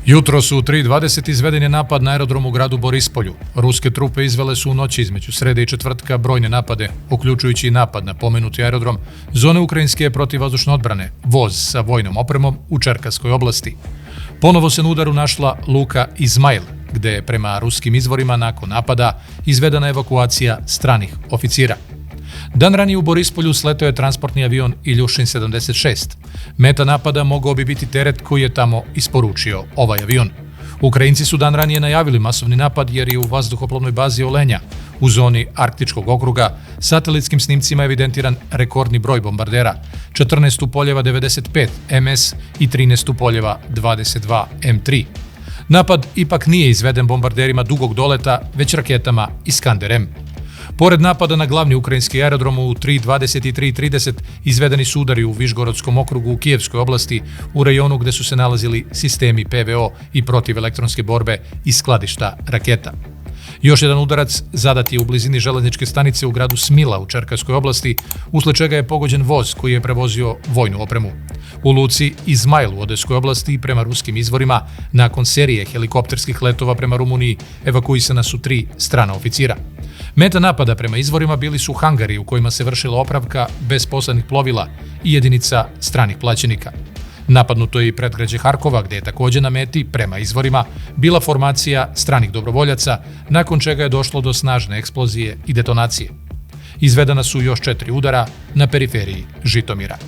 Jutro su u 3:20 izveden je napad na aerodrom u gradu Borispolju. Ruske trupe izvele su u noći između srede i četvrtka brojne napade, uključujući i napad na pomenuti aerodrom zone ukrajinske protivvazdušne odbrane, voz sa vojnom opremom u Čerkasskoj oblasti. Ponovo se na udaru našla luka Izmail, gde je prema ruskim izvorima nakon napada izvedena evakuacija stranih oficira. Dan ranije u Borispolju sletao je transportni avion Iljušin 76. Meta napada mogao bi biti teret koji je tamo isporučio ovaj avion. Ukrajinci su dan ranije najavili masovni napad jer je u vazduhoplovnoj bazi Olenja u zoni Arktičkog okruga satelitskim snimcima evidentiran rekordni broj bombardera, 14 Tupoljeva 95 MS i 13 Tupoljeva 22 M3. Napad ipak nije izveden bombarderima dugog doleta, već raketama Iskander-M. Pored napada na glavni ukrajinski aerodrom u 3:20 i 3:30 izvedeni su udari u Višgorodskom okrugu u Kijevskoj oblasti, u rajonu gde su se nalazili sistemi PVO i protivelektronske borbe i skladišta raketa. Još jedan udarac zadat je u blizini železničke stanice u gradu Smila u Čerkasskoj oblasti, usled čega je pogođen voz koji je prevozio vojnu opremu. U luci Izmail u Odeskoj oblasti, prema ruskim izvorima, nakon serije helikopterskih letova prema Rumuniji, evakuisana su 3 strana oficira. Meta napada prema izvorima bili su hangari u kojima se vršila opravka bez posladnih plovila i jedinica stranih plaćenika. Napadnuto je i predgrađe Harkova, gde je takođe na meti, prema izvorima, bila formacija stranih dobrovoljaca, nakon čega je došlo do snažne eksplozije i detonacije. Izvedena su još 4 udara na periferiji Žitomira.